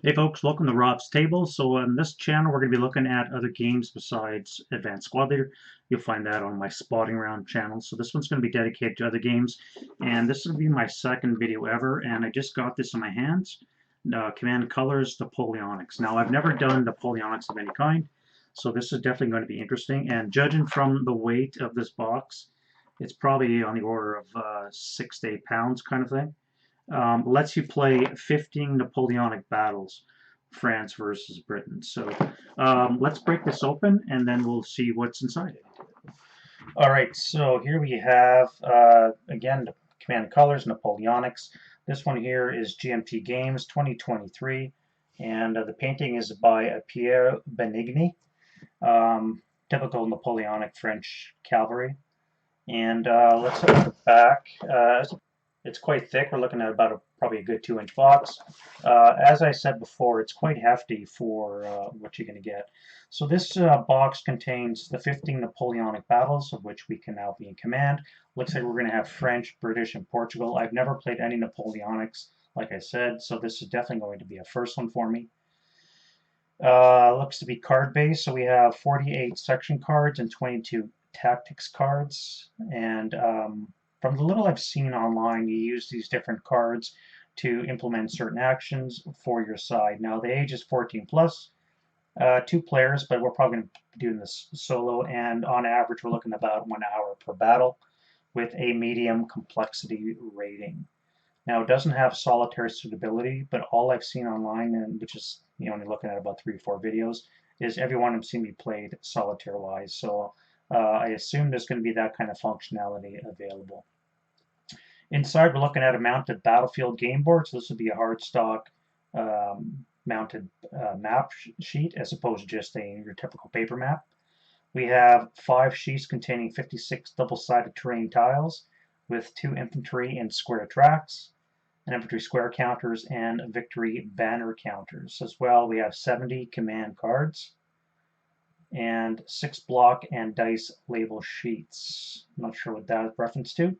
Hey folks, welcome to Rob's Table. So on this channel, we're going to be looking at other games besides Advanced Squad Leader. You'll find that on my Spotting Round channel. So this one's going to be dedicated to other games, and this will be my second video ever. And I just got this in my hands. Command Colors Napoleonics. Now I've never done Napoleonics of any kind, so this is definitely going to be interesting. And judging from the weight of this box, it's probably on the order of 6 to 8 pounds kind of thing. Lets you play 15 Napoleonic battles, France versus Britain. So let's break this open and then we'll see what's inside it. All right, so here we have, again, the Command Colors, Napoleonics. This one here is GMT Games 2023, and the painting is by Pierre Benigni, typical Napoleonic French cavalry. And let's look at the back. It's quite thick. We're looking at about probably a good 2-inch box. As I said before, it's quite hefty for what you're going to get. So this box contains the 15 Napoleonic battles, of which we can now be in command. Looks like we're going to have French, British, and Portugal. I've never played any Napoleonics, like I said, so this is definitely going to be a first one for me. Looks to be card-based, so we have 48 section cards and 22 tactics cards. And from the little I've seen online, you use these different cards to implement certain actions for your side. Now, the age is 14 plus, 2 players, but we're probably going to be doing this solo, and on average, we're looking at about 1 hour per battle with a medium complexity rating. Now, it doesn't have solitaire suitability, but all I've seen online, and which is only looking at about 3 or 4 videos, is everyone I've seen me played solitaire-wise. So I assume there's going to be that kind of functionality available. Inside, we're looking at a mounted battlefield game board. So this would be a hardstock mounted map sheet as opposed to just your typical paper map. We have 5 sheets containing 56 double-sided terrain tiles with 2 infantry and square tracks, and infantry square counters and victory banner counters. As well, we have 70 command cards and 6 block and dice label sheets. I'm not sure what that reference to.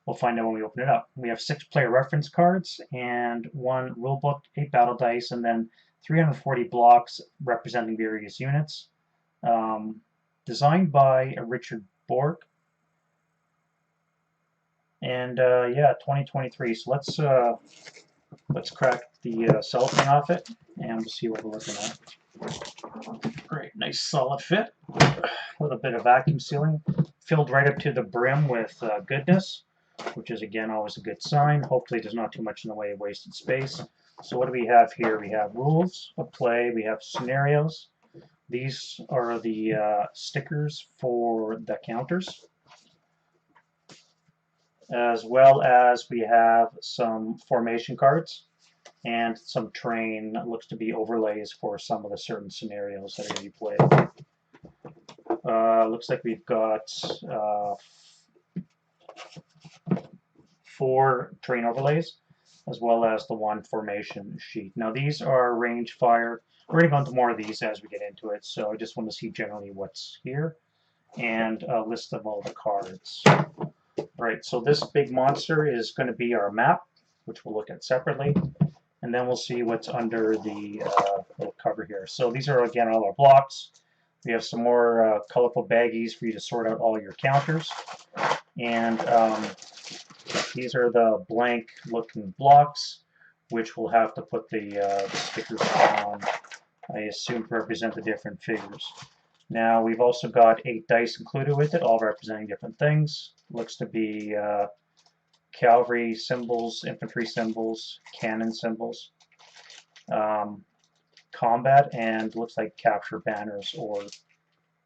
We'll find out when we open it up. We have 6 player reference cards and 1 rulebook, 8 battle dice, and then 340 blocks representing various units. Designed by Richard Borg. And yeah, 2023. So let's crack the cellophane off it, and we'll see what we're looking at. Great, nice solid fit with a bit of vacuum sealing, filled right up to the brim with goodness, which is again always a good sign. Hopefully there's not too much in the way of wasted space. So what do we have here? We have rules of play, we have scenarios. These are the stickers for the counters, as well as we have some formation cards and some terrain that looks to be overlays for some of the certain scenarios that are going to be played. Looks like we've got 4 terrain overlays, as well as the 1 formation sheet. Now these are range fire. We're going to go into more of these as we get into it, so I just want to see generally what's here and a list of all the cards. Right, so this big monster is going to be our map, which we'll look at separately, and then we'll see what's under the little cover here. So these are, again, all our blocks. We have some more colorful baggies for you to sort out all your counters, and these are the blank looking blocks, which we'll have to put the stickers on, I assume, to represent the different figures. Now we've also got 8 dice included with it, all representing different things. Looks to be cavalry symbols, infantry symbols, cannon symbols, combat, and looks like capture banners or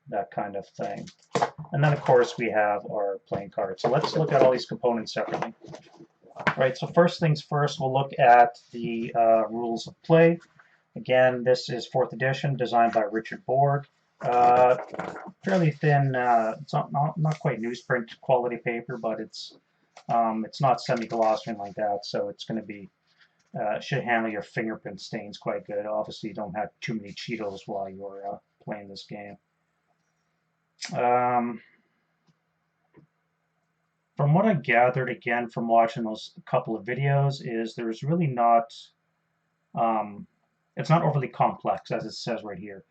that kind of thing. And then of course we have our playing cards. So let's look at all these components separately. Right, so first things first, we'll look at the rules of play. Again, this is 4th edition, designed by Richard Borg. Fairly thin, it's not quite newsprint quality paper, but it's not semi-gloss or anything like that, so it's going to be should handle your fingerprint stains quite good. Obviously, you don't have too many Cheetos while you're playing this game. From what I gathered, again, from watching those couple of videos, is there's really not It's not overly complex, as it says right here.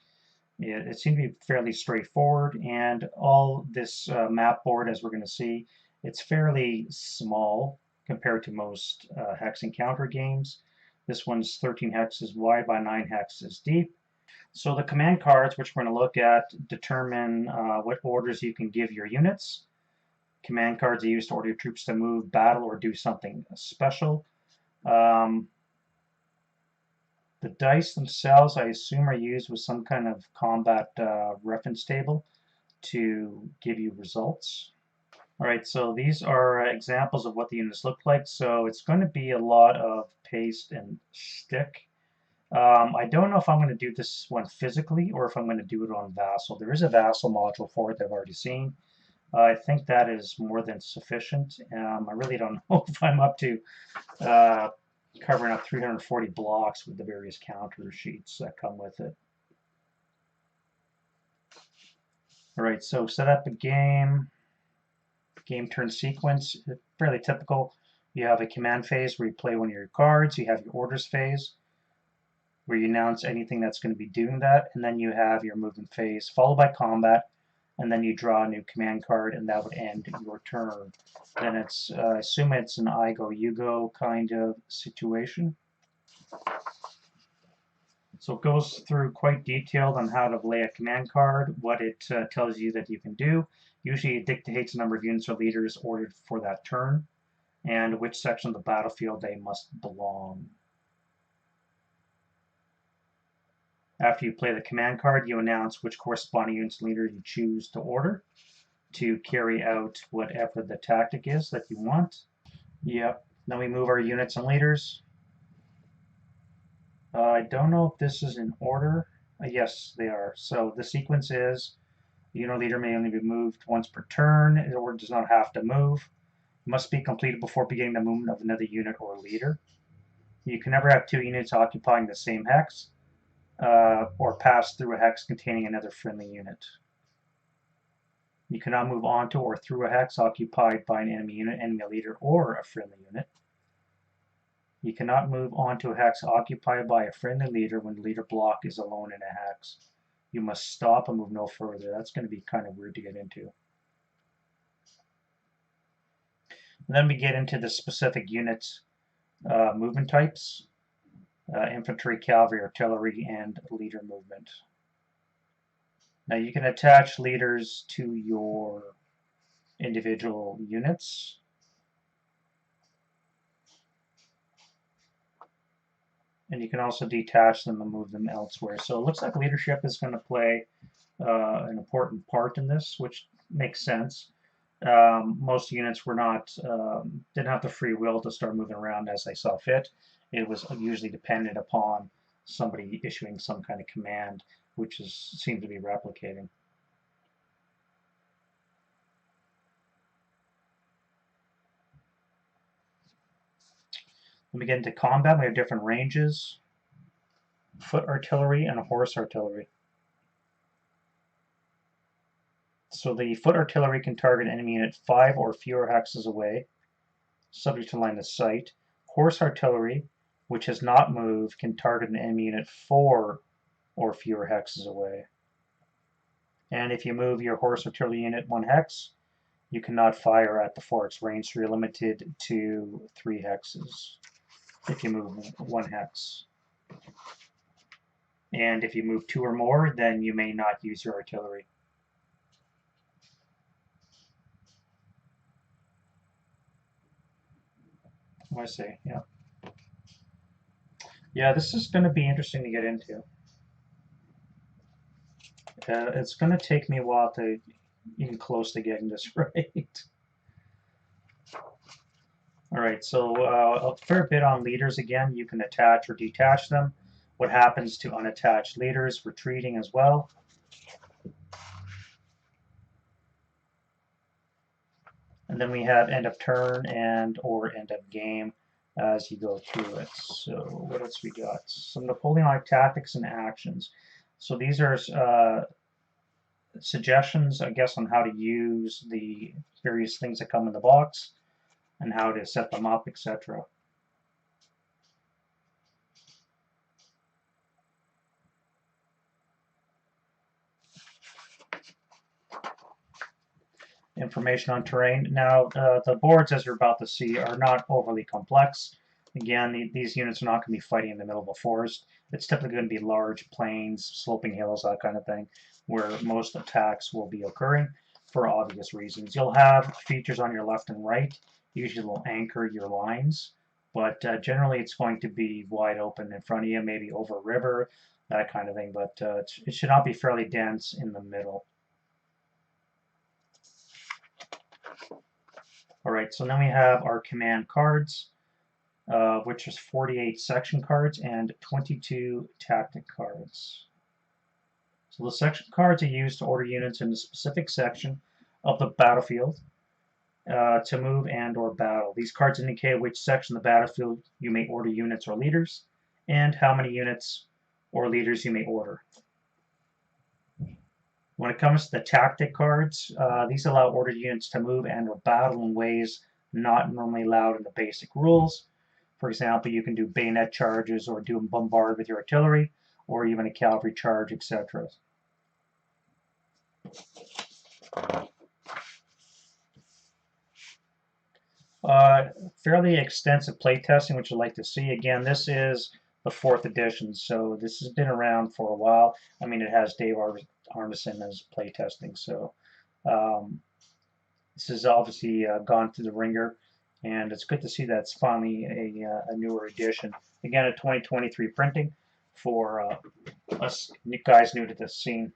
It seemed to be fairly straightforward, and all this map board, as we're going to see, it's fairly small compared to most hex encounter games. This one's 13 hexes wide by 9 hexes deep. So the command cards, which we're going to look at, determine what orders you can give your units. Command cards are used to order your troops to move, battle, or do something special. Um, the dice themselves, I assume, are used with some kind of combat reference table to give you results. All right, so these are examples of what the units look like. So it's going to be a lot of paste and stick. I don't know if I'm going to do this one physically or if I'm going to do it on Vassal. There is a Vassal module for it that I've already seen. I think that is more than sufficient. I really don't know if I'm up to uh, covering up 340 blocks with the various counter sheets that come with it. All right, so set up a game turn sequence, fairly typical. You have a command phase where you play one of your cards. You have your orders phase where you announce anything that's going to be doing that, and then you have your movement phase followed by combat, and then you draw a new command card, and that would end your turn. Then it's, I assume it's an I go, you go kind of situation. So it goes through quite detailed on how to lay a command card, what it tells you that you can do. Usually it dictates the number of units or leaders ordered for that turn, and which section of the battlefield they must belong. After you play the command card, you announce which corresponding units leader you choose to order to carry out whatever the tactic is that you want. Yep. Then we move our units and leaders. I don't know if this is in order. Yes, they are. So the sequence is the unit leader may only be moved once per turn, or does not have to move. It must be completed before beginning the movement of another unit or leader. You can never have two units occupying the same hex, or pass through a hex containing another friendly unit. You cannot move onto or through a hex occupied by an enemy unit, enemy leader, or a friendly unit. You cannot move onto a hex occupied by a friendly leader when the leader block is alone in a hex. You must stop and move no further. That's going to be kind of weird to get into. And then we get into the specific units movement types. Infantry, cavalry, artillery, and leader movement. Now you can attach leaders to your individual units. And you can also detach them and move them elsewhere. So it looks like leadership is going to play an important part in this, which makes sense. Most units were not didn't have the free will to start moving around as they saw fit. It was usually dependent upon somebody issuing some kind of command, which seemed to be replicating. When we get into combat, we have different ranges: foot artillery and horse artillery. So the foot artillery can target an enemy unit 5 or fewer hexes away, subject to line of sight. Horse artillery, which has not moved, can target an enemy unit 4 or fewer hexes away. And if you move your horse artillery unit 1 hex, you cannot fire at the fort's range, so you're limited to 3 hexes if you move 1 hex. And if you move 2 or more, then you may not use your artillery. I see, yeah. Yeah, this is going to be interesting to get into. It's going to take me a while to even close to getting this right. All right, so a fair bit on leaders again. You can attach or detach them. What happens to unattached leaders? Retreating as well. And then we have end of turn and or end of game as you go through it. So what else we got? Some Napoleonic tactics and actions. So these are suggestions, I guess, on how to use the various things that come in the box and how to set them up, etc. Information on terrain. Now, the boards, as you're about to see, are not overly complex. Again, these units are not going to be fighting in the middle of a forest. It's typically going to be large plains, sloping hills, that kind of thing, where most attacks will be occurring for obvious reasons. You'll have features on your left and right. Usually will anchor your lines, but generally it's going to be wide open in front of you, maybe over a river, that kind of thing, but it should not be fairly dense in the middle. All right, so then we have our command cards, which is 48 section cards and 22 tactic cards. So the section cards are used to order units in a specific section of the battlefield to move and or battle. These cards indicate which section of the battlefield you may order units or leaders, and how many units or leaders you may order. When it comes to the tactic cards, these allow ordered units to move and or battle in ways not normally allowed in the basic rules. For example, you can do bayonet charges or do bombard with your artillery, or even a cavalry charge, etc. Fairly extensive playtesting, which I'd like to see. Again, this is the 4th edition, so this has been around for a while. I mean, it has Dave Arneson as playtesting, so this has obviously gone through the ringer, and it's good to see that it's finally a newer edition. Again, a 2023 printing for us guys new to this scene.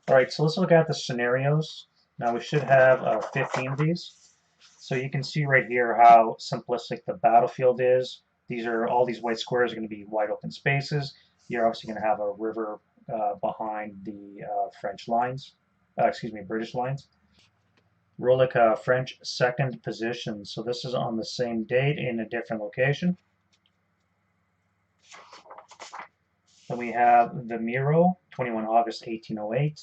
All right, so let's look at the scenarios. Now we should have 15 of these. So you can see right here how simplistic the battlefield is. All these white squares are going to be wide open spaces. You're obviously going to have a river behind the French lines, British lines. Rolik French 2nd position. So this is on the same date in a different location. Then we have the Miro, 21 August 1808.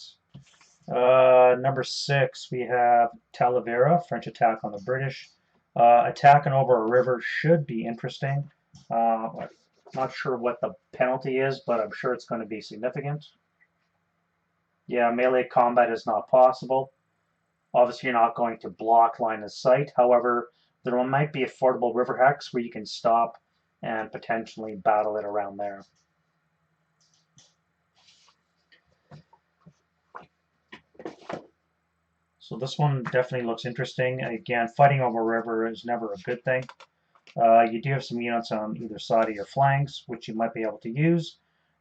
Number 6, we have Talavera, French attack on the British. Attacking over a river should be interesting. I'm not sure what the penalty is, but I'm sure it's going to be significant. Yeah, melee combat is not possible. Obviously, you're not going to block line of sight. However, there might be affordable river hex where you can stop and potentially battle it around there. So this one definitely looks interesting. Again, fighting over a river is never a good thing. You do have some units on either side of your flanks, which you might be able to use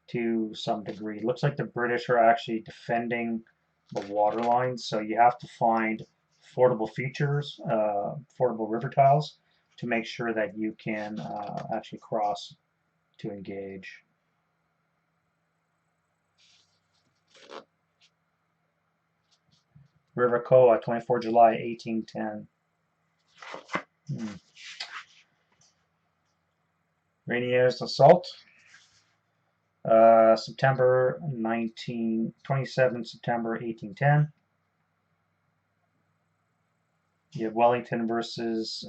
to some degree. It looks like the British are actually defending the water lines, so you have to find fordable features, fordable river tiles, to make sure that you can actually cross to engage. River Coa, 24 July 1810. Rainier's Assault, September 27 September 1810. You have Wellington versus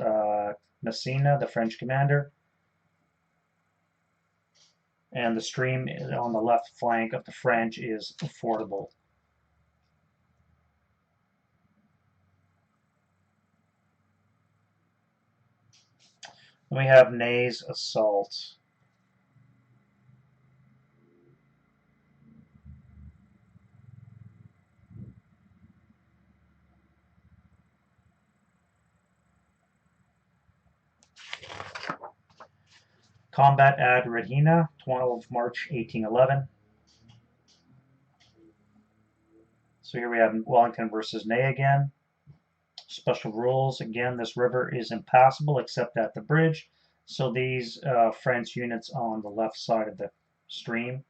Messina, the French commander. And the stream on the left flank of the French is fordable. Then we have Ney's Assault. Combat at Regina, 12 March 1811. So here we have Wellington versus Ney again. Special rules. Again, this river is impassable except at the bridge. So these French units on the left side of the stream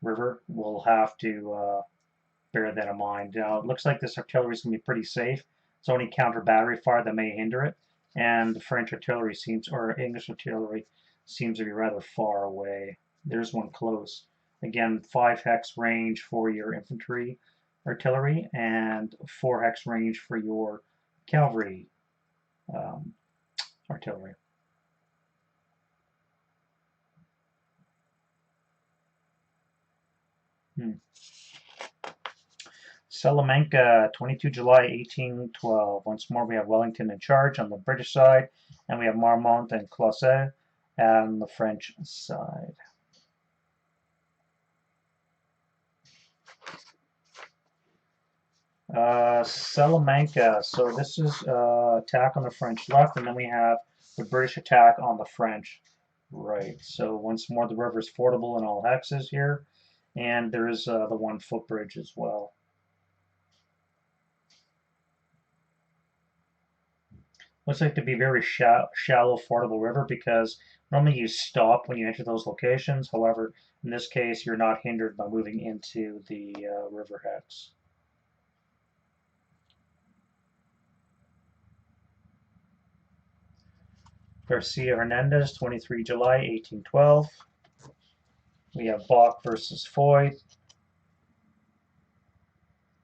river will have to bear that in mind. Now, it looks like this artillery is going to be pretty safe. It's only counter battery fire that may hinder it. And the French artillery or English artillery seems to be rather far away. There's one close. Again, 5 hex range for your infantry artillery and 4 hex range for your cavalry artillery. Salamanca, 22 July 1812. Once more, we have Wellington in charge on the British side, and we have Marmont and Clausset on the French side. Salamanca. So this is attack on the French left, and then we have the British attack on the French right. So once more, the river is fordable in all hexes here, and there is the one footbridge as well. Looks like to be very shallow, fordable river because normally you stop when you enter those locations. However, in this case, you're not hindered by moving into the river hex. Garcia Hernandez, 23 July 1812. We have Bach versus Foy.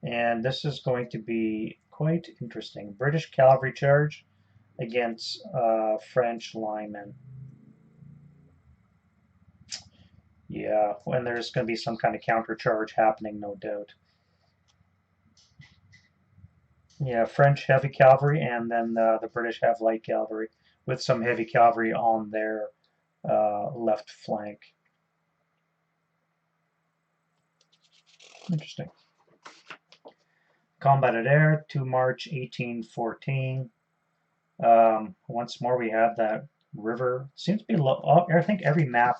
And this is going to be quite interesting. British cavalry charge against French linemen. Yeah, and there's going to be some kind of counter charge happening, no doubt. Yeah, French heavy cavalry, and then the British have light cavalry with some heavy cavalry on their left flank. Interesting. Combat at air, 2 March 1814. Once more, we have that river. Seems to be I think every map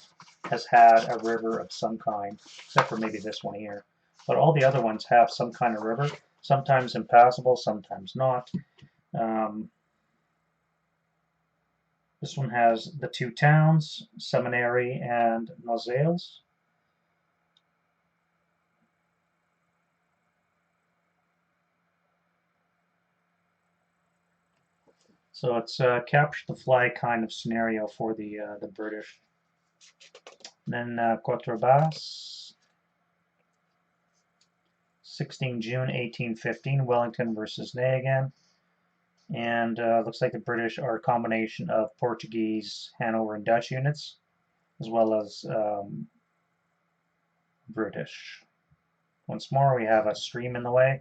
has had a river of some kind, except for maybe this one here. But all the other ones have some kind of river, sometimes impassable, sometimes not. This one has the two towns, Seminary and Nozails. So it's a capture the flag kind of scenario for the British. And then Contrebas, 16 June 1815, Wellington versus Ney again. And looks like the British are a combination of Portuguese, Hanover, and Dutch units, as well as British. Once more, we have a stream in the way.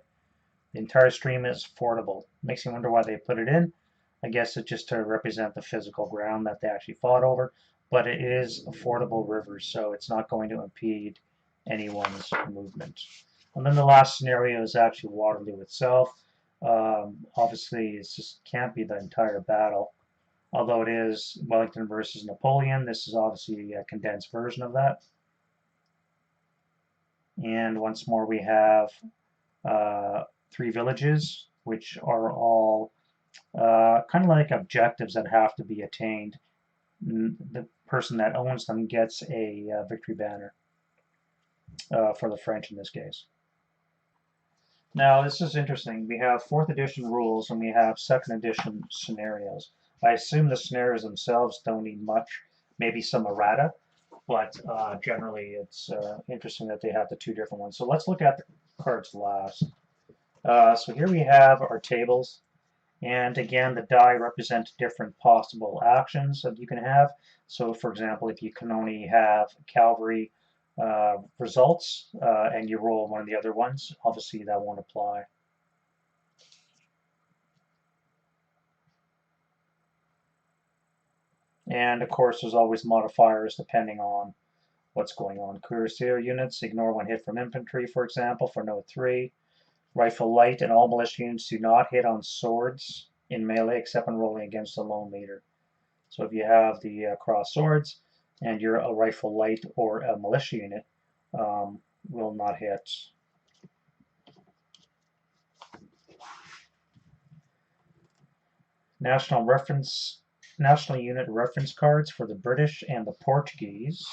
The entire stream is fordable. Makes you wonder why they put it in. I guess it's just to represent the physical ground that they actually fought over, but it is a fordable river, so it's not going to impede anyone's movement. And then the last scenario is actually Waterloo itself. Obviously, it just can't be the entire battle, although it is Wellington versus Napoleon. This is obviously a condensed version of that. And once more, we have 3 villages, which are all kind of like objectives that have to be attained. The person that owns them gets a victory banner for the French in this case. Now, this is interesting. We have 4th edition rules and we have 2nd edition scenarios. I assume the scenarios themselves don't need much, maybe some errata, but generally it's interesting that they have the 2 different ones. So let's look at the cards last. So here we have our tables. And again, the die represent different possible actions that you can have. So, for example, if you can only have cavalry results and you roll one of the other ones, obviously that won't apply. And of course, there's always modifiers depending on what's going on. Cuirassier units ignore 1 hit from infantry, for example, for note 3. Rifle light and all militia units do not hit on swords in melee except when rolling against a lone leader. So if you have the cross swords and you're a rifle light or a militia unit, will not hit. National unit reference cards for the British and the Portuguese.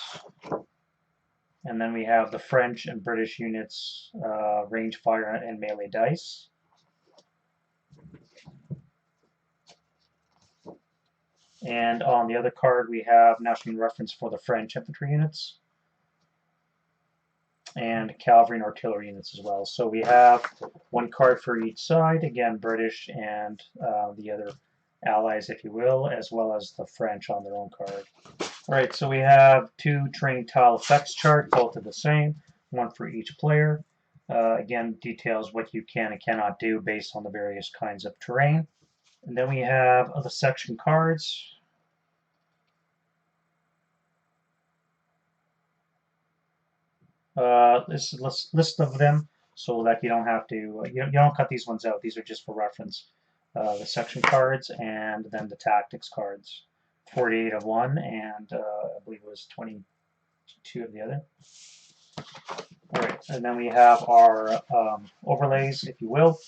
And then we have the French and British units, range fire and melee dice. And on the other card, we have national reference for the French infantry units and cavalry and artillery units as well. So we have 1 card for each side, again, British and the other allies, if you will, as well as the French on their own card. All right, so we have 2 train tile effects chart, both are the same, 1 for each player. Again, details what you can and cannot do based on the various kinds of terrain. And then we have the section cards. This is a list of them so that you don't have to, you don't cut these ones out. These are just for reference. The section cards and then the tactics cards. 48 of one and I believe it was 22 of the other. All right, and then we have our overlays, if you will.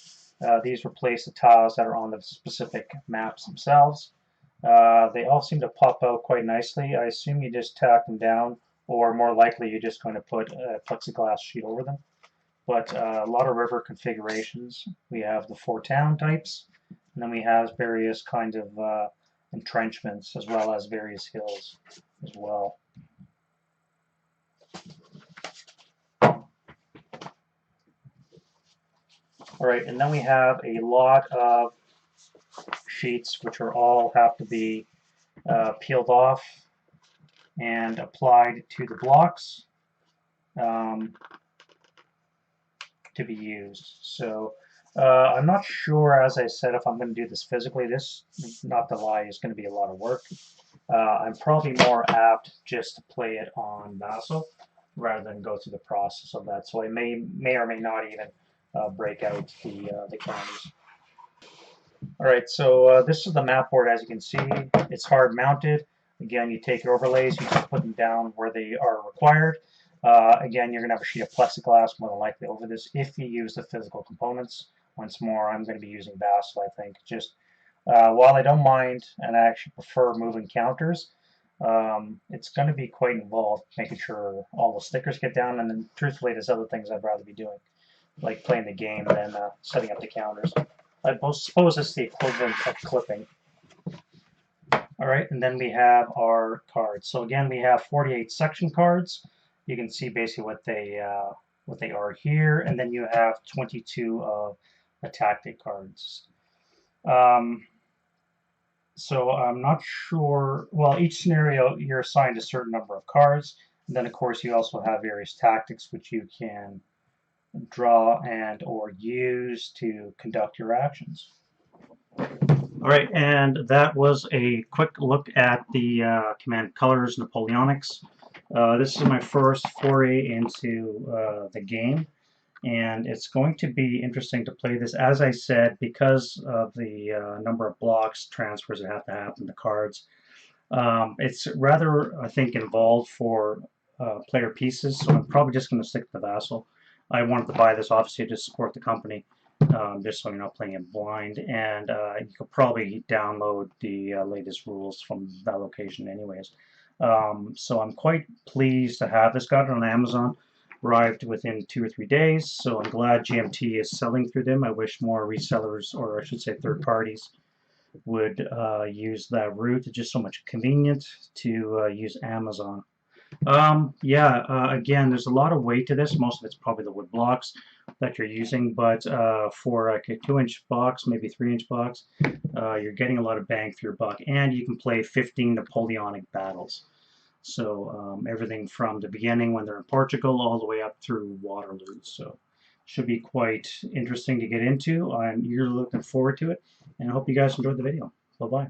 These replace the tiles that are on the specific maps themselves. They all seem to pop out quite nicely. I assume you just tack them down, or more likely you're just going to put a plexiglass sheet over them. But a lot of river configurations. We have the 4 town types, and then we have various kinds of entrenchments, as well as various hills as well. All right, and then we have a lot of sheets which are all have to be peeled off and applied to the blocks to be used. So I'm not sure, as I said, if I'm going to do this physically. This, not to lie, is going to be a lot of work. I'm probably more apt just to play it on Vassal rather than go through the process of that. So I may or may not even break out the counties. All right, so this is the map board. As you can see, it's hard mounted. Again, you take your overlays, you just put them down where they are required. Again, you're going to have a sheet of plexiglass more than likely over this if you use the physical components. Once more, I'm going to be using Vassal, I think. Just while I don't mind, and I actually prefer moving counters, it's going to be quite involved making sure all the stickers get down, and then truthfully, there's other things I'd rather be doing, like playing the game than setting up the counters. I suppose it's the equivalent of clipping. All right, and then we have our cards. So again, we have 48 section cards. You can see basically what they are here, and then you have 22 of the tactic cards. So I'm not sure. Well, each scenario you're assigned a certain number of cards, and then of course you also have various tactics which you can draw and or use to conduct your actions. All right, and that was a quick look at the Command Colors Napoleonics. This is my first foray into the game, and it's going to be interesting to play this. As I said, because of the number of blocks, transfers that have to happen, the cards, it's rather, I think, involved for player pieces, so I'm probably just going to stick to the Vassal. I wanted to buy this, obviously, to support the company, just so you're not playing it blind, and you could probably download the latest rules from that location anyways. So I'm quite pleased to have this. Got it on Amazon, arrived within 2 or 3 days, so I'm glad GMT is selling through them. I wish more resellers, or I should say third parties, would use that route. It's just so much convenient to use Amazon. Yeah, again, there's a lot of weight to this. Most of it's probably the wood blocks that you're using, but for like a 2-inch box, maybe 3-inch box, you're getting a lot of bang for your buck, and you can play 15 Napoleonic battles. So everything from the beginning when they're in Portugal all the way up through Waterloo. So should be quite interesting to get into. I'm eagerly looking forward to it, and I hope you guys enjoyed the video. Bye-bye.